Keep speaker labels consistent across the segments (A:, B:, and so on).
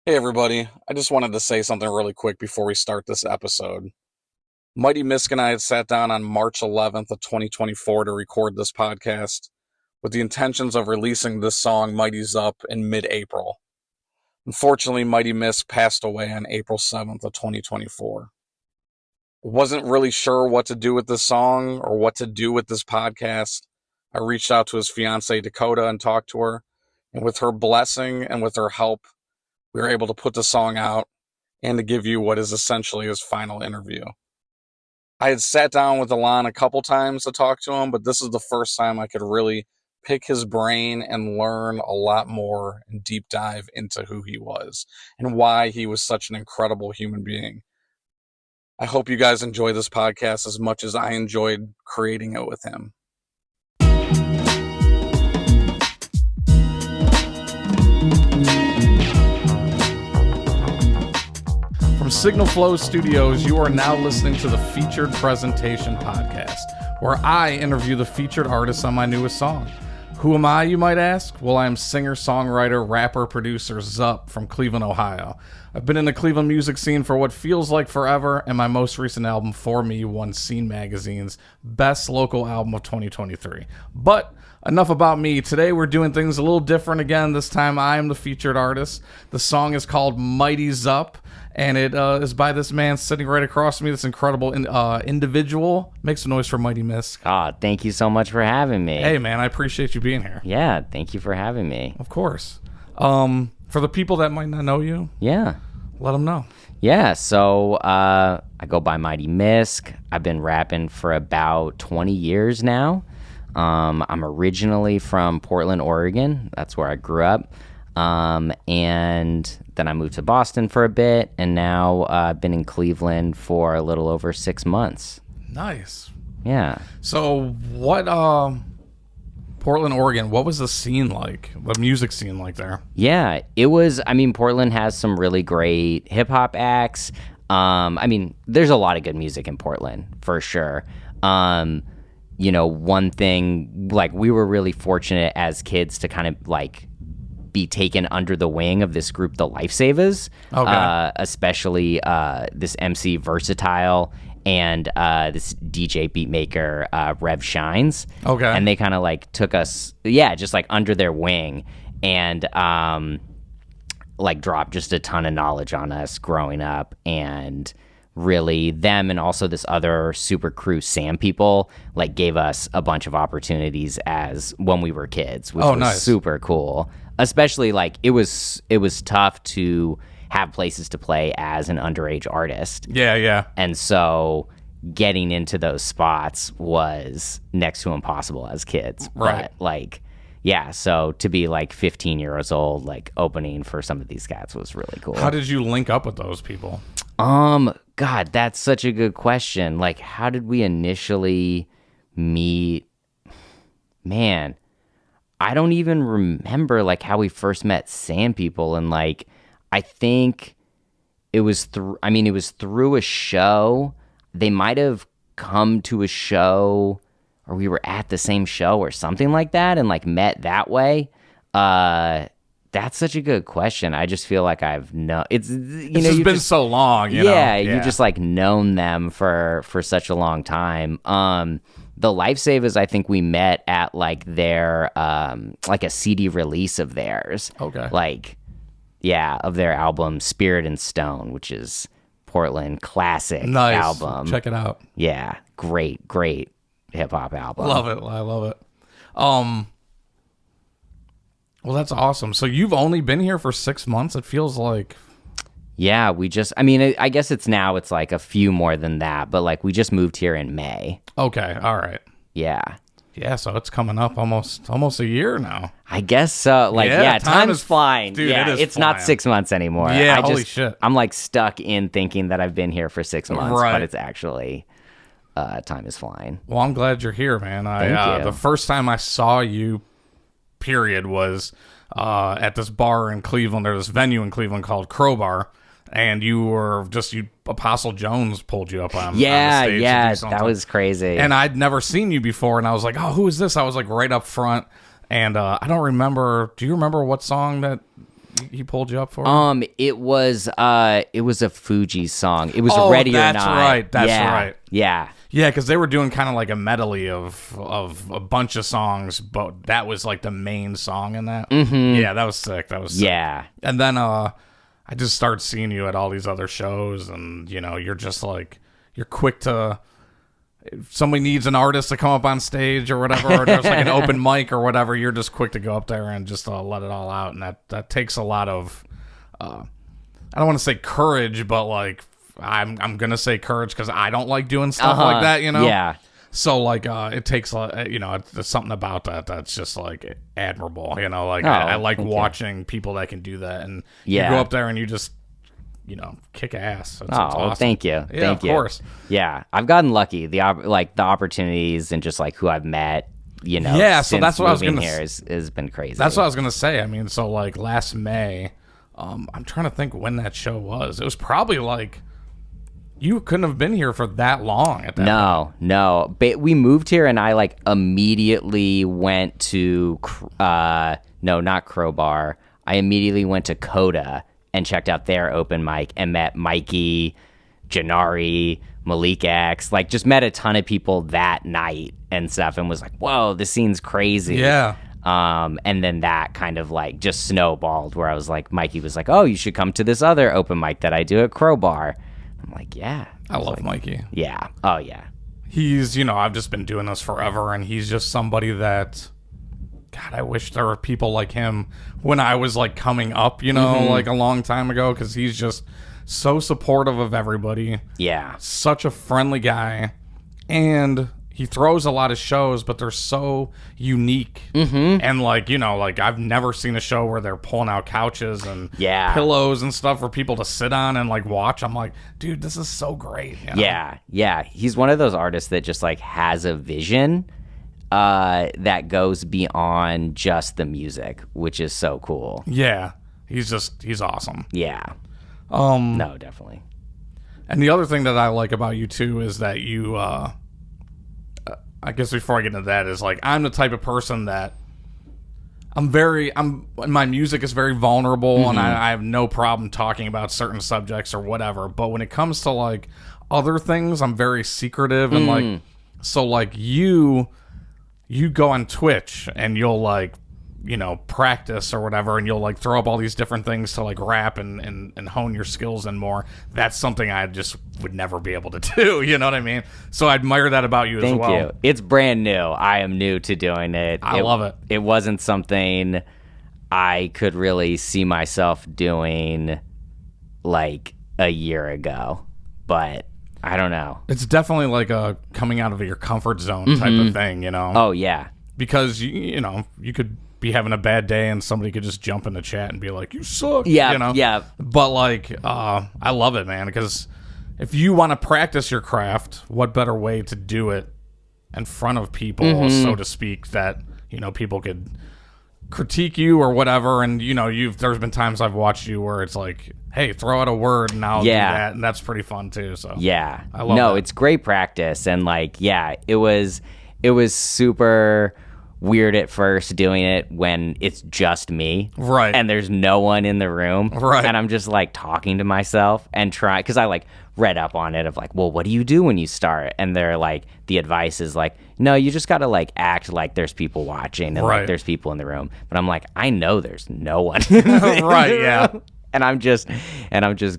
A: Hey everybody, I just wanted to say something really quick before we start this episode. Mighty Misc and I had sat down on March 11th of 2024 to record this podcast with the intentions of releasing this song Mighty ZuP in mid-April. Unfortunately, Mighty Misc passed away on April 7th of 2024. I wasn't really sure what to do with this song or what to do with this podcast. I reached out to his fiancée Dakota and talked to her, and with her blessing and with her help, we were able to put the song out and to give you what is essentially his final interview. I had sat down with Elan a couple times to talk to him, but this is the first time I could really pick his brain and learn a lot more and deep dive into who he was and why he was such an incredible human being. I hope you guys enjoy this podcast as much as I enjoyed creating it with him. From Signal Flow Studios, you are now listening to the Featured Presentation Podcast, where I interview the featured artists on my newest song. Who am I, you might ask? Well, I am singer, songwriter, rapper, producer ZuP from Cleveland, Ohio. I've been in the Cleveland music scene for what feels like forever, and my most recent album, For Me, won Scene Magazine's Best Local Album of 2023. But enough about me. Today we're doing things a little different again. This time I am the featured artist. The song is called Mighty ZuP, and it is by this man sitting right across from me, this incredible individual. Make some noise for Mighty Misc.
B: Oh, thank you so much for having me.
A: Hey, man, I appreciate you being here.
B: Yeah, thank you for having me.
A: Of course. For the people that might not know you,
B: Yeah.
A: let them know.
B: Yeah, so I go by Mighty Misc. I've been rapping for about 20 years now. I'm originally from Portland, Oregon. That's where I grew up. And then I moved to Boston for a bit, and now I've been in Cleveland for a little over 6 months.
A: Nice.
B: Yeah.
A: So what, Portland, Oregon, what was the scene like, the music scene like there?
B: Yeah, it was, Portland has some really great hip-hop acts. There's a lot of good music in Portland, for sure. One thing, we were really fortunate as kids to kind of, be taken under the wing of this group, the Lifesavers. Okay. Especially this MC Versatile and this DJ beatmaker Rev Shines.
A: Okay.
B: And they kind of took us, just under their wing, and dropped just a ton of knowledge on us growing up. And really them and also this other super crew Sam people gave us a bunch of opportunities as when we were kids, which was
A: nice.
B: Super cool. Especially it was tough to have places to play as an underage artist.
A: Yeah.
B: And so getting into those spots was next to impossible as kids.
A: Right.
B: But so to be 15 years old, opening for some of these cats was really cool.
A: How did you link up with those people?
B: God, that's such a good question. How did we initially meet? Man, I don't even remember how we first met Sam people, and I think it was through a show. They might have come to a show, or we were at the same show or something like that, and met that way. That's such a good question. I just feel like I've known it's just
A: been so long. You
B: just known them for such a long time. The Lifesavers, I think we met at their a CD release of theirs.
A: Okay.
B: Of their album Spirit and Stone, which is Portland classic album.
A: Check it out.
B: Yeah, great hip hop album.
A: Love it. I love it. Well, that's awesome. So you've only been here for 6 months, it feels like.
B: Yeah, we just, I guess it's a few more than that, but we just moved here in May.
A: Okay, all right.
B: Yeah.
A: Yeah, so it's coming up almost a year now.
B: I guess so. Time is flying.
A: Dude,
B: yeah,
A: it's
B: flying. Not 6 months anymore.
A: Yeah, holy shit.
B: I'm stuck in thinking that I've been here for 6 months,
A: right.
B: But it's actually, time is flying.
A: Well, I'm glad you're here, man.
B: Thank you.
A: The first time I saw you, period, was at this bar in Cleveland, or this venue in Cleveland called Crowbar. And Apostle Jones pulled you up on the stage.
B: Yeah, that was crazy.
A: And I'd never seen you before, and I was like, oh, who is this? I was right up front, and I don't remember. Do you remember what song that he pulled you up for?
B: It was a Fuji song. It was Ready or Not.
A: That's right. That's right.
B: Yeah.
A: Yeah, because they were doing kind of like a medley of a bunch of songs, but that was like the main song in that. Mm-hmm. Yeah, that was sick.
B: Yeah.
A: And then I just started seeing you at all these other shows, and you're just like, you're quick to, if somebody needs an artist to come up on stage or whatever, or there's like an open mic or whatever, you're just quick to go up there and just let it all out, and that takes a lot of, I don't want to say courage, but like, I'm gonna say courage because I don't like doing stuff like that,
B: Yeah.
A: So like, it takes there's something about that that's just like admirable, like
B: Oh,
A: I like watching people that can do that, and you go up there and you just kick ass. It's awesome.
B: Thank you.
A: Yeah,
B: Thank you.
A: Of course.
B: Yeah, I've gotten lucky. The opportunities and just like who I've met,
A: Yeah, so that's what I was gonna
B: here has been crazy.
A: That's what I was gonna say. I mean, so like last May, I'm trying to think when that show was. It was probably like, you couldn't have been here for that long at that point.
B: No. But we moved here, and I like immediately went to no, not Crowbar. I immediately went to Coda and checked out their open mic and met Mikey, Janari, Malik X, like just met a ton of people that night and stuff, and was like, whoa, this scene's crazy.
A: Yeah.
B: And then that kind of like just snowballed, where I was like, Mikey was like, oh, you should come to this other open mic that I do at Crowbar. I'm like, yeah.
A: I love Mikey.
B: Yeah. Oh, yeah.
A: He's, I've just been doing this forever, and he's just somebody that, God, I wish there were people like him when I was like coming up, like a long time ago, because he's just so supportive of everybody.
B: Yeah.
A: Such a friendly guy. And he throws a lot of shows, but they're so unique. Mm-hmm. And like, I've never seen a show where they're pulling out couches and pillows and stuff for people to sit on and like watch. I'm like, dude, this is so great.
B: Yeah. He's one of those artists that just like has a vision that goes beyond just the music, which is so cool.
A: Yeah. He's awesome.
B: Yeah. No, definitely.
A: And the other thing that I like about you too is that you, I guess before I get into that, is like, I'm the type of person that my music is very vulnerable, and I have no problem talking about certain subjects or whatever. But when it comes to like other things, I'm very secretive, and like, so like you go on Twitch and you'll like, practice or whatever, and you'll like throw up all these different things to like rap and hone your skills and more. That's something I just would never be able to do. You know what I mean? So I admire that about you as well.
B: Thank you. It's brand new. I am new to doing it.
A: I love it.
B: It wasn't something I could really see myself doing like a year ago, but I don't know.
A: It's definitely like a coming out of your comfort zone type of thing,
B: Oh, yeah.
A: Because, you could be having a bad day and somebody could just jump in the chat and be like, you suck.
B: Yeah, yeah.
A: But like, I love it, man, because if you want to practice your craft, what better way to do it in front of people, so to speak, that, people could critique you or whatever. And, there's been times I've watched you where it's like, hey, throw out a word and I'll do that. And that's pretty fun too. So
B: yeah,
A: I love that.
B: It's great practice. And like, yeah, it was super weird at first doing it when it's just me,
A: right,
B: and there's no one in the room,
A: right,
B: and I'm just like talking to myself and try, because I like read up on it of like, well, what do you do when you start? And they're like, the advice is like, no, you just gotta like act like there's people watching and like there's people in the room. But I'm like, I know there's no one
A: right, yeah.
B: And I'm just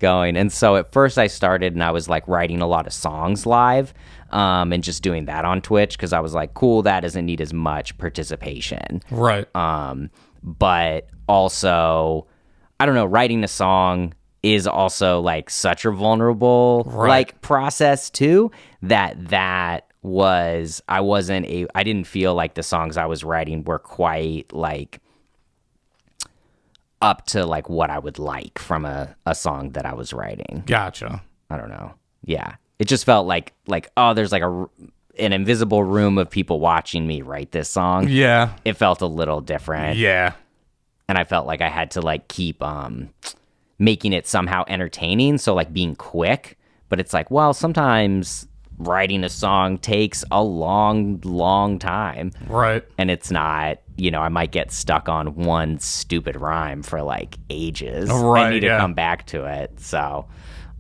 B: going. And so at first I started and I was like writing a lot of songs live, and just doing that on Twitch, because I was like, cool, that doesn't need as much participation.
A: Right.
B: But also, I don't know, writing a song is also like such a vulnerable like process too, that was, I didn't feel like the songs I was writing were quite like up to like what I would like from a song that I was writing.
A: Gotcha.
B: I don't know. Yeah. It just felt like, oh, there's like an invisible room of people watching me write this song.
A: Yeah.
B: It felt a little different.
A: Yeah.
B: And I felt like I had to like keep making it somehow entertaining. So like being quick, but it's like, well, sometimes writing a song takes a long time.
A: Right.
B: And it's not, I might get stuck on one stupid rhyme for like ages.
A: Right,
B: I need to come back to it. So,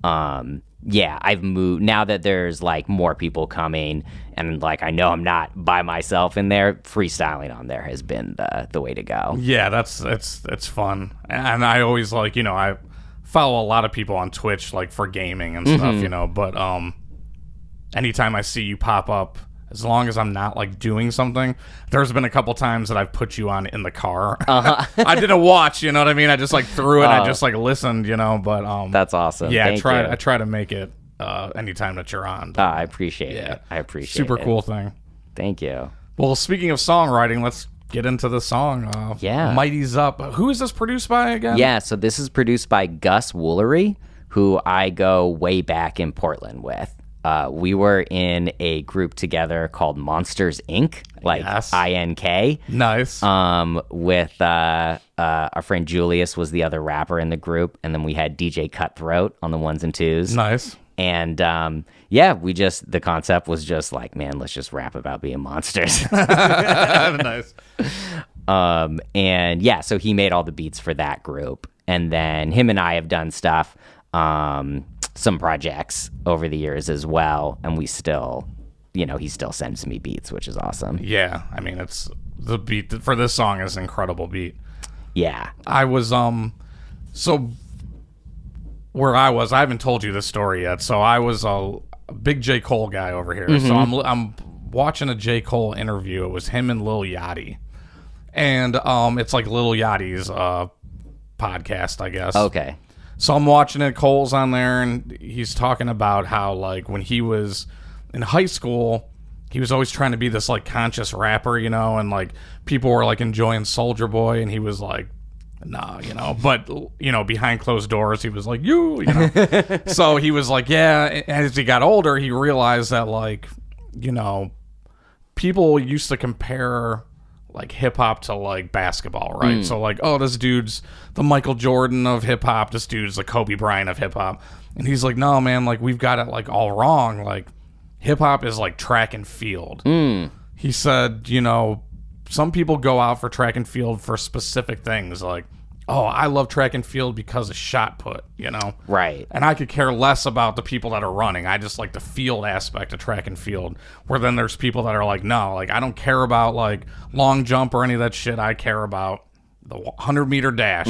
B: I've moved now that there's like more people coming and like I know I'm not by myself in there. Freestyling on there has been the way to go.
A: Yeah, it's fun. And I always like, I follow a lot of people on Twitch like for gaming and stuff, but anytime I see you pop up, as long as I'm not like doing something, there's been a couple times that I've put you on in the car. I didn't watch, you know what I mean? I just like threw it. I just like listened, but
B: that's awesome.
A: Yeah,
B: Thank
A: I
B: you.
A: try to make it anytime that you're on.
B: I appreciate it. I appreciate
A: super
B: it.
A: Super cool thing.
B: Thank you.
A: Well, speaking of songwriting, let's get into the song. Mighty ZuP. Who is this produced by again?
B: Yeah, so this is produced by Gus Woolery, who I go way back in Portland with. We were in a group together called Monsters Inc., like INK.
A: Nice.
B: With our friend Julius was the other rapper in the group, and then we had DJ Cutthroat on the ones and twos.
A: Nice.
B: And the concept was just like, man, let's just rap about being monsters.
A: Nice.
B: So he made all the beats for that group, and then him and I have done stuff. Some projects over the years as well, and we still, he still sends me beats, which is awesome.
A: Yeah, I mean, it's the beat for this song is an incredible beat.
B: Yeah,
A: I was so where I haven't told you this story yet. So I was a big J. Cole guy over here. So I'm watching a J. Cole interview. It was him and Lil Yachty, and it's like Lil Yachty's podcast, I guess.
B: Okay.
A: So I'm watching it, Cole's on there, and he's talking about how, like, when he was in high school, he was always trying to be this, like, conscious rapper, and, like, people were, like, enjoying Soulja Boy, and he was like, nah, but, behind closed doors, he was like, So he was like, yeah, and as he got older, he realized that, like, people used to compare like hip hop to like basketball, right? So like, oh, this dude's the Michael Jordan of hip hop, this dude's the Kobe Bryant of hip hop. And he's like, no, man, like we've got it like all wrong. Like hip hop is like track and field. He said, some people go out for track and field for specific things, like, oh, I love track and field because of shot put,
B: Right.
A: And I could care less about the people that are running. I just like the field aspect of track and field, where then there's people that are like, no, like I don't care about like long jump or any of that shit. I care about the 100-meter dash,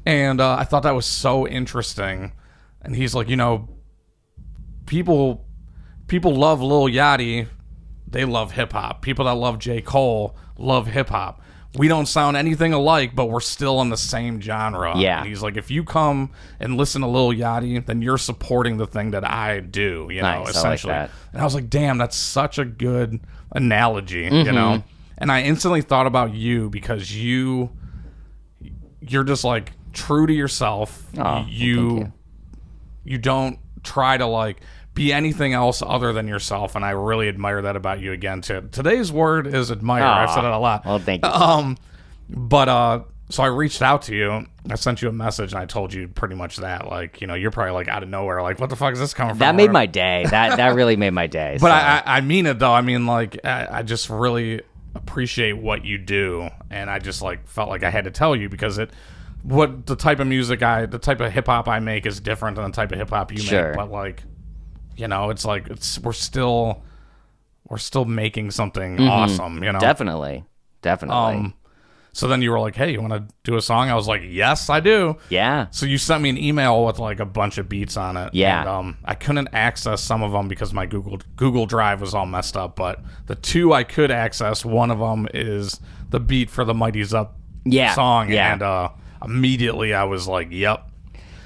A: And I thought that was so interesting. And he's like, people love Lil Yachty. They love hip-hop. People that love J. Cole love hip-hop. We don't sound anything alike, but we're still in the same genre.
B: Yeah.
A: And he's like, if you come and listen to Lil Yachty, then you're supporting the thing that I do,
B: Nice,
A: essentially.
B: I like that.
A: And I was like, damn, that's such a good analogy, And I instantly thought about you because you're just like true to yourself.
B: Oh,
A: you don't try to like be anything else other than yourself, and I really admire that about you again too. Today's word is admire. I've said it a lot.
B: Well, thank you.
A: So I reached out to you. I sent you a message, and I told you pretty much that. Like, you're probably like out of nowhere, like, what the fuck is this coming from?
B: That made my day. That really made my day.
A: But I mean it though. I mean, like, I just really appreciate what you do, and I just like felt like I had to tell you because the type of type of hip hop I make is different than the type of hip hop you make. But like, it's like we're still making something awesome.
B: Definitely.
A: So then you were like, hey, you want to do a song? I was like, yes, I do.
B: Yeah.
A: So you sent me an email with like a bunch of beats on it.
B: Yeah.
A: And I couldn't access some of them because my Google Drive was all messed up. But the two I could access, one of them is the beat for the Mighty ZuP song.
B: Yeah.
A: And immediately I was like, yep.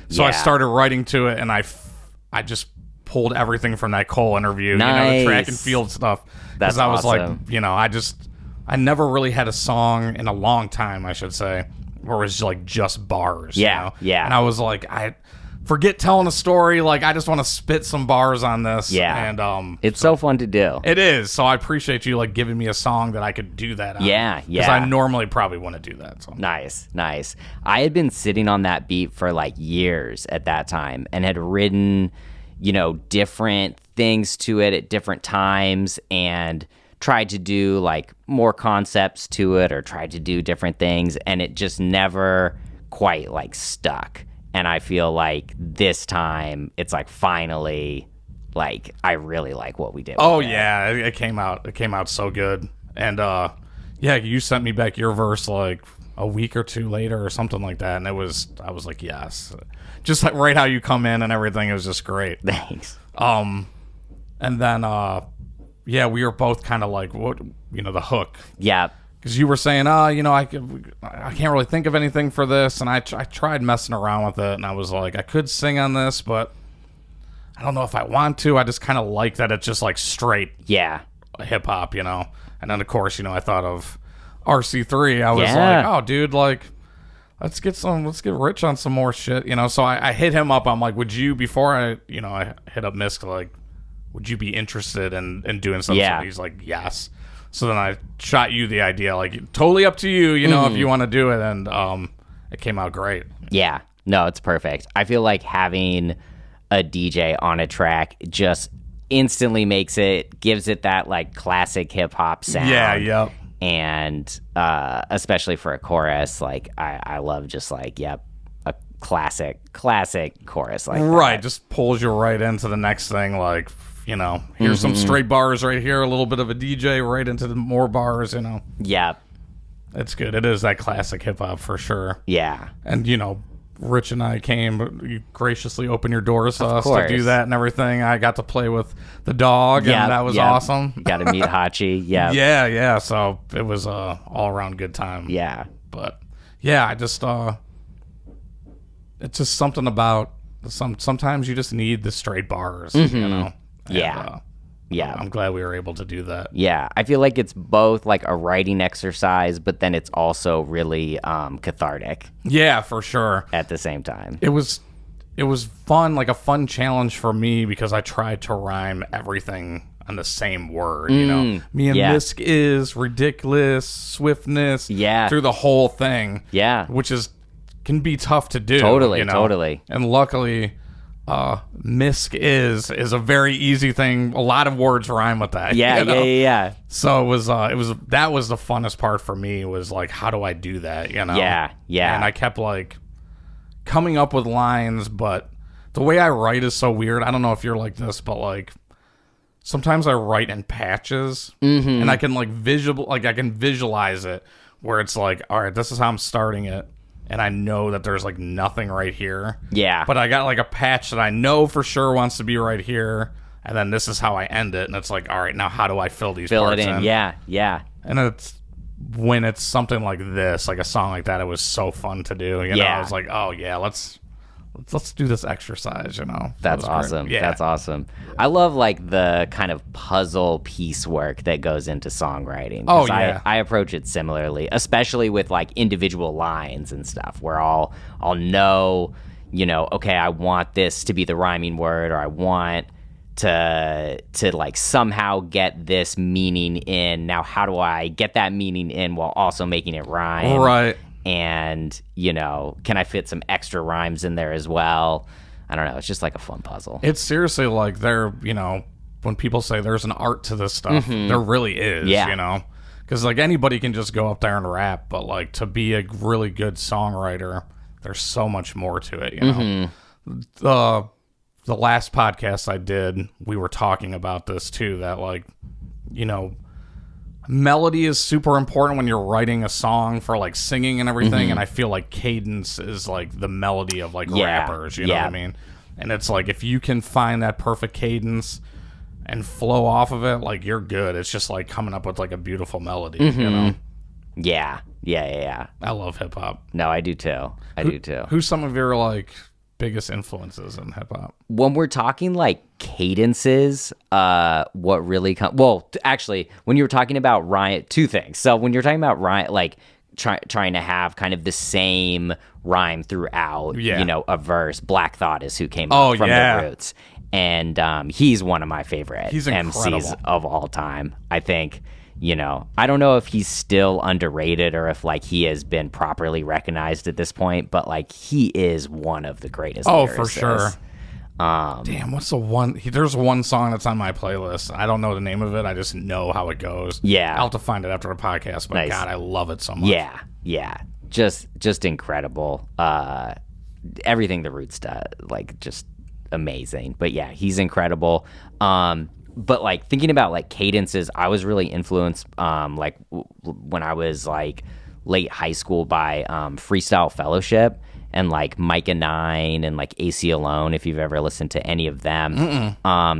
A: So I started writing to it, and I just pulled everything from that Cole interview, the track and field stuff.
B: That's
A: I was
B: awesome.
A: like, I never really had a song in a long time, I should say, where it was like just bars.
B: Yeah.
A: And I was like, I forget telling a story. Like, I just want to spit some bars on this.
B: Yeah.
A: And
B: it's so fun to do.
A: it is. So I appreciate you like giving me a song that I could do that on.
B: Yeah.
A: Because I normally probably wouldn't do that. So.
B: Nice. I had been sitting on that beat for like years at that time and had written, different things to it at different times and tried to do like more concepts to it or tried to do different things, and it just never quite like stuck. And I feel like this time it's like finally like I really like what we did.
A: Oh yeah, it came out so good. And yeah, you sent me back your verse like a week or two later or something like that, and I was like, yes, just like right how you come in and everything. It was just great.
B: Thanks.
A: And then yeah, we were both kind of like, what, the hook.
B: Yeah.
A: Because you were saying, I can't really think of anything for this, and I tried messing around with it, and I was like, I could sing on this, but I don't know if I want to. I just kind of like that it's just like straight hip hop, And then of course, I thought of RC3. I was like, oh, dude, like, let's get rich on some more shit, So I hit him up. I'm like, would you, before I hit up Misc, like, would you be interested in doing something?
B: Yeah.
A: So he's like, yes. So then I shot you the idea, like, totally up to you, if you want to do it. And it came out great.
B: Yeah. No, it's perfect. I feel like having a DJ on a track just instantly gives it that, like, classic hip-hop sound.
A: Yeah, yep.
B: And especially for a chorus, like, I love just, like, a classic chorus like
A: right,
B: that.
A: Just pulls you right into the next thing, like, here's some straight bars right here, a little bit of a DJ right into the more bars,
B: Yeah.
A: It's good. It is that classic hip-hop for sure.
B: Yeah.
A: And, Rich and I came, you graciously opened your doors to us to do that and everything. I got to play with the dog, and that was awesome.
B: Got to meet Hachi. Yeah.
A: Yeah. So it was a all-around good time.
B: Yeah.
A: But, yeah, I just, it's just something about, sometimes you just need the straight bars, And,
B: yeah.
A: I'm glad we were able to do that.
B: Yeah. I feel like it's both like a writing exercise, but then it's also really cathartic.
A: Yeah, for sure.
B: At the same time.
A: It was fun, like a fun challenge for me, because I tried to rhyme everything on the same word, Me and Misc is ridiculous, swiftness, through the whole thing.
B: Yeah.
A: Which can be tough to do.
B: Totally.
A: And luckily, Misc is a very easy thing. A lot of words rhyme with that.
B: Yeah.
A: So that was the funnest part for me, was like, how do I do that?
B: Yeah.
A: And I kept like coming up with lines, but the way I write is so weird. I don't know if you're like this, but like sometimes I write in patches, and I can I can visualize it, where it's like, all right, this is how I'm starting it. And I know that there's like nothing right here. Yeah. But I got like a patch that I know for sure wants to be right here. And then this is how I end it. And it's like, all right, now how do I fill these parts in?
B: Yeah.
A: And it's when it's something like this, like a song like that, it was so fun to do. I was like, oh yeah, let's do this exercise,
B: That's awesome. Yeah. That's awesome. I love like the kind of puzzle piecework that goes into songwriting.
A: Oh yeah.
B: I approach it similarly, especially with like individual lines and stuff, where I'll know, okay, I want this to be the rhyming word, or I want to like somehow get this meaning in. Now, how do I get that meaning in while also making it rhyme?
A: Right.
B: And, can I fit some extra rhymes in there as well? I don't know. It's just like a fun puzzle.
A: It's seriously like when people say there's an art to this stuff, there really is, Because like anybody can just go up there and rap, but like to be a really good songwriter, there's so much more to it, The last podcast I did, we were talking about this too, that like, melody is super important when you're writing a song for like singing and everything, and I feel like cadence is like the melody of like rappers, you know what I mean? And it's like, if you can find that perfect cadence and flow off of it, like you're good. It's just like coming up with like a beautiful melody,
B: Yeah.
A: I love hip hop.
B: No, I do too.
A: Who's some of your like biggest influences in hip hop?
B: When we're talking like cadences, what really actually, when you were talking about rhyme, two things. So when you're talking about rhyme, like trying to have kind of the same rhyme throughout, a verse, Black Thought is who came up from the Roots, and he's one of my favorite MCs of all time. I think. I don't know if he's still underrated or if like he has been properly recognized at this point, but like he is one of the greatest lyricists.
A: For sure. Damn, what's the one? There's one song that's on my playlist. I don't know the name of it. I just know how it goes.
B: Yeah.
A: I'll have to find it after the podcast. But
B: Nice.
A: God, I love it so much.
B: Yeah. Just incredible. Everything the Roots does, like, just amazing. But yeah, he's incredible. But like thinking about like cadences, I was really influenced like when I was like late high school by Freestyle Fellowship and like Micah 9 and like AC Alone, if you've ever listened to any of them.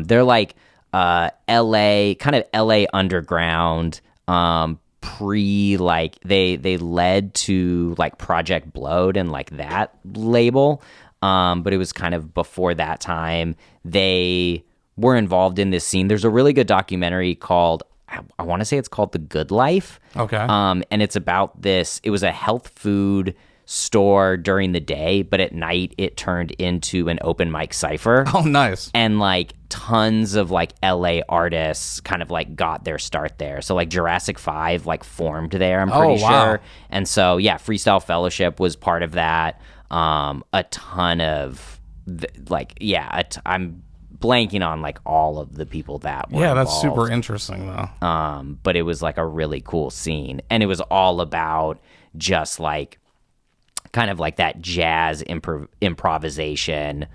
B: They're like LA, kind of LA underground, like they led to like Project Blowed and like that label. But it was kind of before that time. They were involved in this scene. There's a really good documentary called, I want to say it's called The Good Life.
A: Okay.
B: And it's about this. It was a health food store during the day, but at night it turned into an open mic cypher.
A: Oh, nice.
B: And like tons of like LA artists kind of like got their start there. So like Jurassic 5 like formed there, I'm pretty sure. And so yeah, Freestyle Fellowship was part of that. A ton of I'm blanking on like all of the people that were
A: that's
B: involved.
A: super interesting though.
B: But it was like a really cool scene, and it was all about just like kind of like that jazz improvisation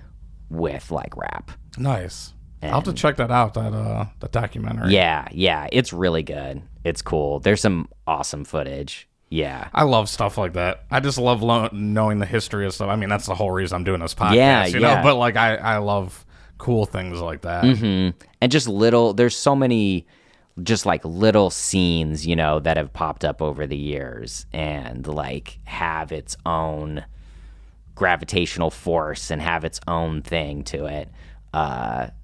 B: with like rap.
A: Nice. I'll have to check that out, that documentary.
B: Yeah, it's really good. It's cool. There's some awesome footage. Yeah.
A: I love stuff like that. I just love knowing the history of stuff. I mean, that's the whole reason I'm doing this podcast, you know? But like, I love cool things like that.
B: Mm-hmm. And just there's so many just like little scenes, you know, that have popped up over the years and like have its own gravitational force and have its own thing to it.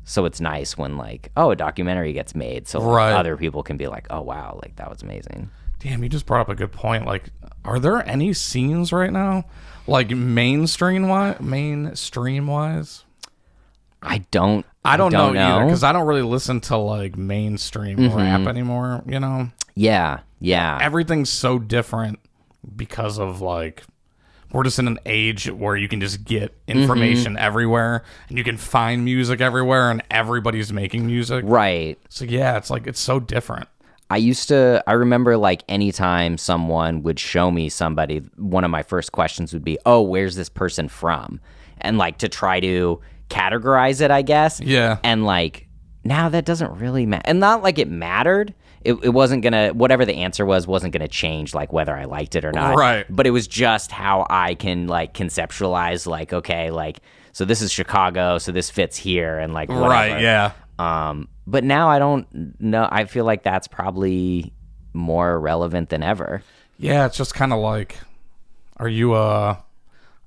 B: So it's nice when like, a documentary gets made so like, other people can be like, oh wow, like that was amazing.
A: Damn, you just brought up a good point. Like, are there any scenes right now, like mainstream wise?
B: I don't
A: know either, because I don't really listen to like mainstream rap anymore. You know?
B: Yeah.
A: Everything's so different because of like we're just in an age where you can just get information everywhere and you can find music everywhere and everybody's making music.
B: Right.
A: So yeah, it's like it's so different.
B: I remember like anytime someone would show me somebody, one of my first questions would be, oh, where's this person from? And like to try to categorize it, I guess.
A: Yeah.
B: And like now that doesn't really matter. And not like it mattered. It wasn't gonna, whatever the answer wasn't gonna change like whether I liked it or not.
A: Right.
B: But it was just how I can like conceptualize like, okay, like, so this is Chicago, so this fits here and like whatever.
A: Right, yeah.
B: But now I don't know. I feel like that's probably more relevant than ever.
A: Yeah, it's just kind of like, are you a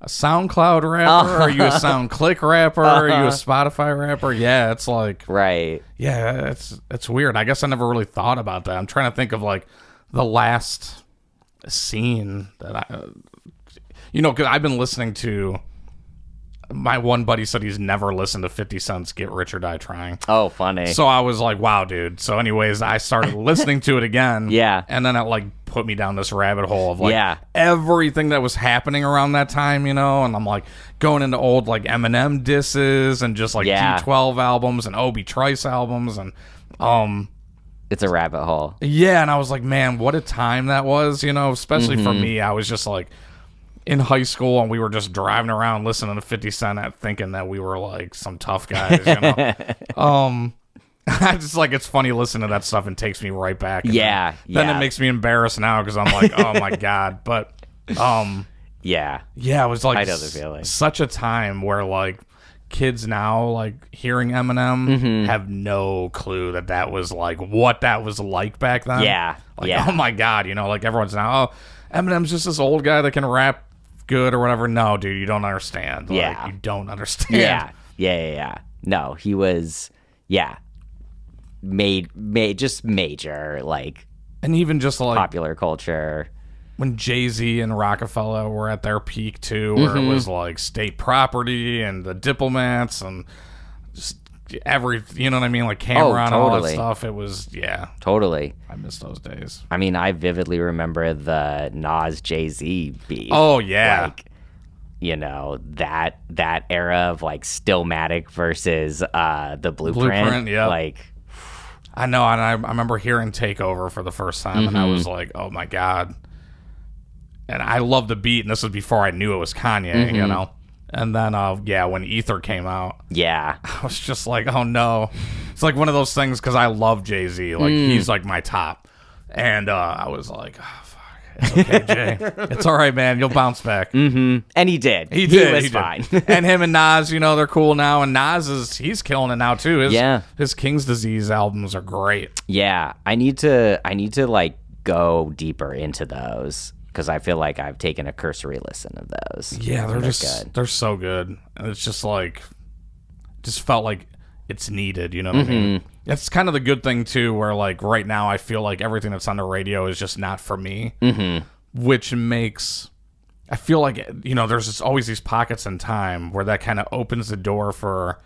A: SoundCloud rapper? Are you a SoundClick rapper? Are you a Spotify rapper? Yeah, it's like...
B: Right.
A: Yeah, it's weird. I guess I never really thought about that. I'm trying to think of like the last scene that I... because I've been listening to... My one buddy said he's never listened to 50 Cent's Get Rich or Die Trying.
B: Oh, funny.
A: So I was like, wow, dude. So anyways, I started listening to it again.
B: Yeah.
A: And then it like put me down this rabbit hole of like everything that was happening around that time, and I'm like going into old like Eminem disses and just like G12 albums and Obi Trice albums and
B: it's a rabbit hole.
A: Yeah, and I was like, man, what a time that was, especially for me. I was just like in high school, and we were just driving around listening to 50 Cent thinking that we were like some tough guys, I just like, it's funny listening to that stuff and takes me right back. And then it makes me embarrassed now because I'm like, oh my God. But it was like
B: I know the feeling.
A: Such a time where like kids now like hearing Eminem have no clue that was like what that was like back then. Oh my God, like everyone's now, Eminem's just this old guy that can rap good or whatever. No, dude, you don't understand. Like, you don't understand.
B: Yeah. No, he was made just major, like,
A: and even just like
B: popular culture.
A: When Jay-Z and Rockefeller were at their peak too, where it was like state property and the diplomats and just you know what I mean, like Cameron and all that stuff. It was
B: totally.
A: I miss those days.
B: I mean, I vividly remember the Nas Jay-Z beef.
A: Oh yeah,
B: like, that era of like Stillmatic versus the Blueprint.
A: Yeah.
B: Like,
A: I know, and I remember hearing Takeover for the first time, and I was like, oh my God. And I love the beat, and this was before I knew it was Kanye, And then, when Ether came out,
B: yeah,
A: I was just like, oh no. It's like one of those things, because I love Jay-Z. Like, he's like my top. And I was like, oh, fuck. It's okay, Jay. It's all right, man. You'll bounce back.
B: And he did. He was fine.
A: And him and Nas, they're cool now. And Nas he's killing it now too. His King's Disease albums are great.
B: Yeah, I need to like go deeper into those, because I feel like I've taken a cursory listen of those.
A: Yeah, they're good. They're so good. And it's just like, just felt like it's needed. You know what I mean? That's kind of the good thing too, where like right now I feel like everything that's on the radio is just not for me, which makes, I feel like, there's just always these pockets in time where that kind of opens the door for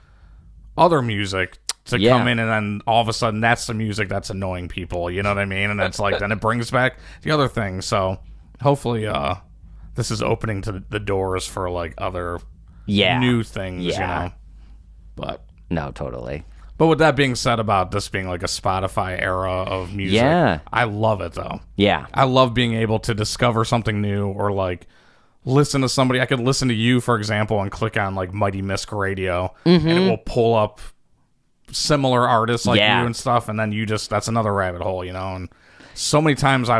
A: other music to come in, and then all of a sudden that's the music that's annoying people. You know what I mean? And it's like, then it brings back the other thing. So hopefully this is opening to the doors for like other new things, But
B: no, totally.
A: But with that being said, about this being like a Spotify era of music, I love it though.
B: Yeah.
A: I love being able to discover something new, or like listen to somebody. I could listen to you, for example, and click on like Mighty Misc Radio, and it will pull up similar artists like you and stuff, and then that's another rabbit hole, And so many times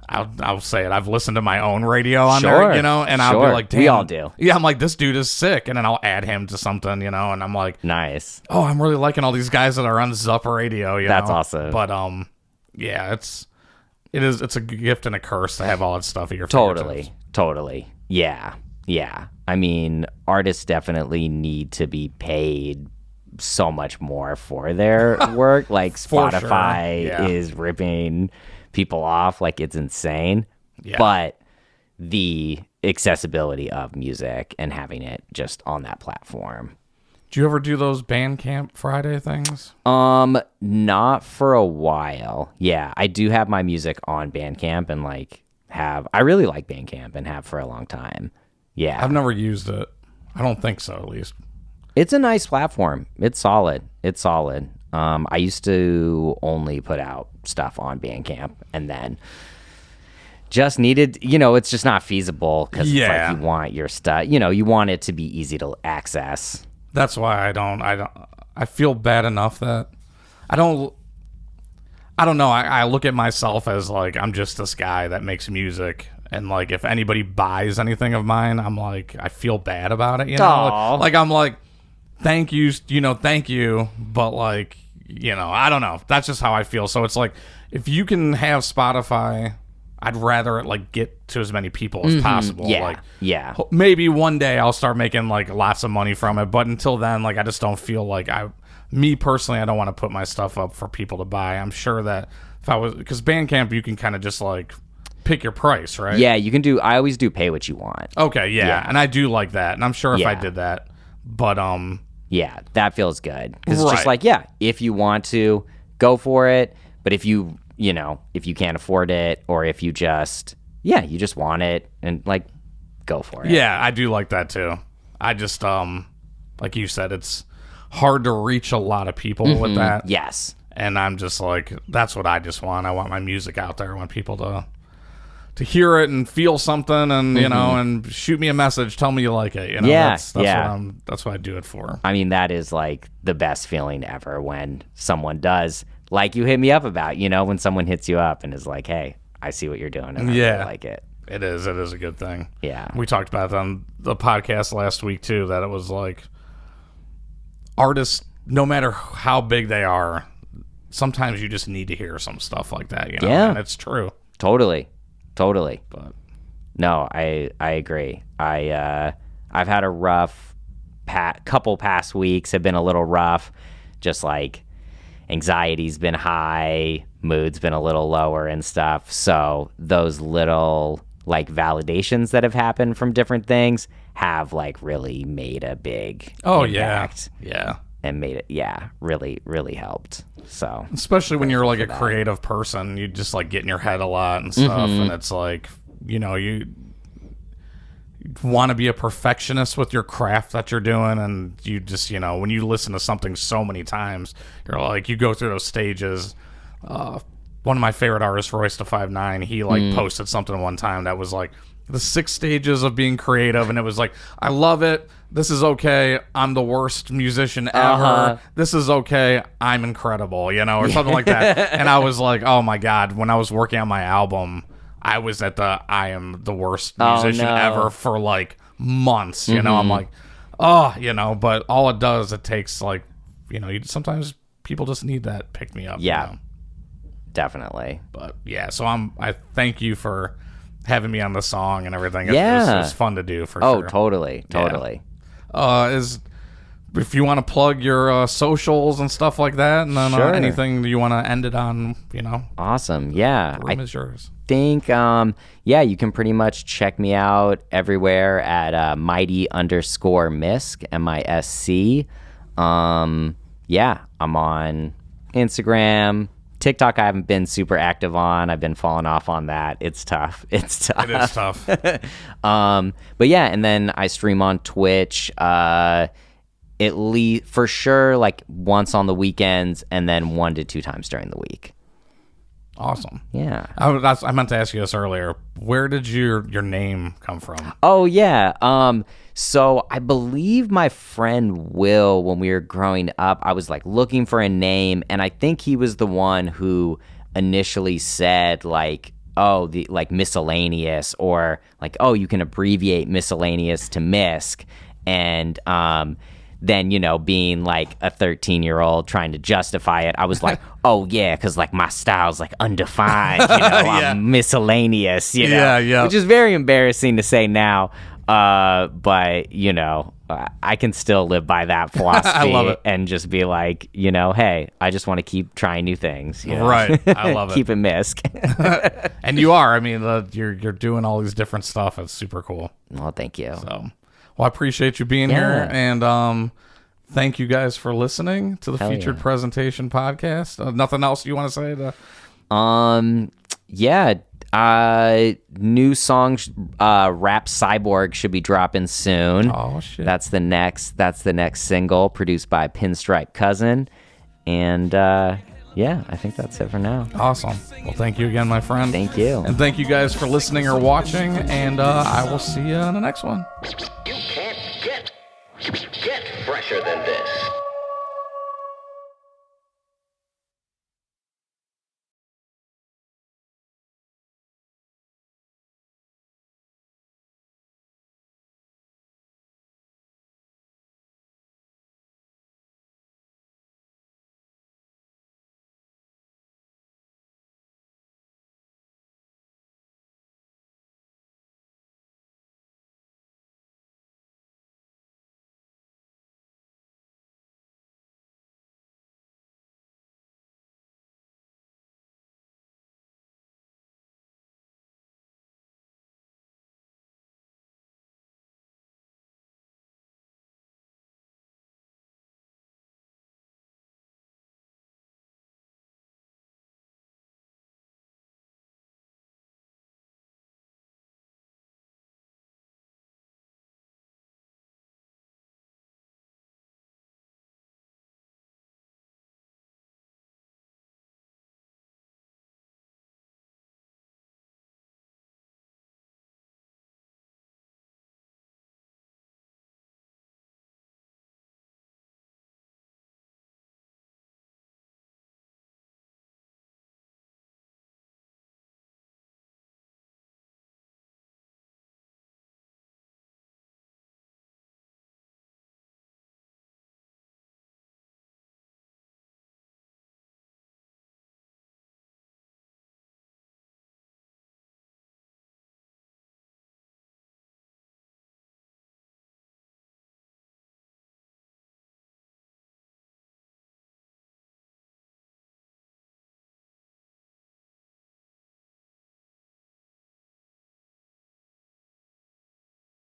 A: I'll say it, I've listened to my own radio on there, and I'll be like, damn.
B: We all do.
A: Yeah, I'm like, this dude is sick, and then I'll add him to something, and I'm like,
B: nice.
A: Oh, I'm really liking all these guys that are on ZuP radio,
B: That's awesome.
A: But it's a gift and a curse to have all that stuff at your
B: fingertips.
A: fingertips.
B: Totally. Yeah. I mean, artists definitely need to be paid so much more for their work. Like Spotify is ripping people off like it's insane. But the accessibility of music and having it just on that platform.
A: Do you ever do those Bandcamp Friday things?
B: Not for a while. Yeah, I do have my music on Bandcamp, and I really like Bandcamp and have for a long time. Yeah.
A: I've never used it. I don't think so, at least.
B: It's a nice platform. It's solid. I used to only put out stuff on Bandcamp, and then just needed, it's just not feasible, because it's like you want your stuff, you want it to be easy to access.
A: That's why I feel bad enough that I don't know. I look at myself as like, I'm just this guy that makes music. And like, if anybody buys anything of mine, I'm like, I feel bad about it, Like I'm like, thank you, thank you. But like, I don't know. That's just how I feel. So it's like, if you can have Spotify, I'd rather it like get to as many people as possible. Maybe one day I'll start making like lots of money from it. But until then, like, I just don't feel like me personally, I don't want to put my stuff up for people to buy. I'm sure that because Bandcamp, you can kind of just like pick your price, right?
B: Yeah, you can do. I always do pay what you want.
A: Okay, yeah. And I do like that, and I'm sure if I did that, but
B: yeah, that feels good, because it's just like, if you want to, go for it. But if you can't afford it, or if you just you just want it, and like, go for it.
A: Yeah, I do like that too. I just like you said, it's hard to reach a lot of people with that.
B: Yes.
A: And I'm just like, that's what I just want. I want my music out there. I want people to hear it and feel something, and and shoot me a message, tell me you like it. That's what I do it for.
B: I mean, that is like the best feeling ever, when someone does, like you hit me up about, when someone hits you up and is like, hey, I see what you're doing, and I really like it.
A: It is a good thing.
B: Yeah.
A: We talked about it on the podcast last week too, that it was like, artists, no matter how big they are, sometimes you just need to hear some stuff like that,
B: Yeah.
A: And it's true.
B: Totally.
A: But
B: no, I agree. I've had a rough couple past weeks have been a little rough. Just like anxiety's been high, mood's been a little lower and stuff. So those little like validations that have happened from different things have like really made a big impact.
A: Yeah.
B: And made it, really, really helped. So
A: especially when you're like a creative person, you just like get in your head a lot and stuff, and it's like, want to be a perfectionist with your craft that you're doing, and you just, when you listen to something so many times, you're like, you go through those stages. One of my favorite artists, Royce the 5'9", he posted something one time that was like the 6 stages of being creative, and it was like, I love it, this is okay, I'm the worst musician ever, this is okay, I'm incredible, or something like that. And I was like, oh my God, when I was working on my album, I was at the I am the worst musician ever for like months, I'm like, but all it does, it takes like, sometimes people just need that pick me up.
B: Yeah. Definitely.
A: But yeah, so I thank you for having me on the song and everything. It's fun to do for sure.
B: Oh, totally.
A: If you want to plug your socials and stuff like that, and then anything you want to end it on,
B: Awesome. Yeah.
A: The room is yours.
B: Think you can pretty much check me out everywhere at mighty_misc, MISC. I'm on Instagram. TikTok I haven't been super active on. I've been falling off on that. It's tough. It is tough. But yeah, and then I stream on Twitch at least for sure like once on the weekends, and then 1 to 2 times during the week.
A: Awesome.
B: Yeah.
A: I meant to ask you this earlier. Where did your name come from?
B: Oh yeah. So I believe my friend Will, when we were growing up, I was like looking for a name, and I think he was the one who initially said like, oh, the like miscellaneous, or like, oh, you can abbreviate miscellaneous to Misc, and then, being like a 13-year-old trying to justify it, I was like, oh, yeah, because like my style's like undefined, I'm miscellaneous,
A: Yeah.
B: Which is very embarrassing to say now, but, I can still live by that philosophy.
A: I love it.
B: And just be like, hey, I just want to keep trying new things.
A: Right. I love it.
B: Keep it Misc.
A: And you are. I mean, you're doing all these different stuff. It's super cool.
B: Well, thank you.
A: So... Well, I appreciate you being here, and thank you guys for listening to the Featured Presentation Podcast. Nothing else you want to say?
B: New songs, Rap Cyborg should be dropping soon.
A: Oh shit!
B: That's the next single, produced by Pinstripe Cousin, and I think that's it for now.
A: Awesome. Well, thank you again, my friend.
B: Thank you.
A: And thank you guys for listening or watching, and I will see you in the next one.
C: You can't get fresher than this.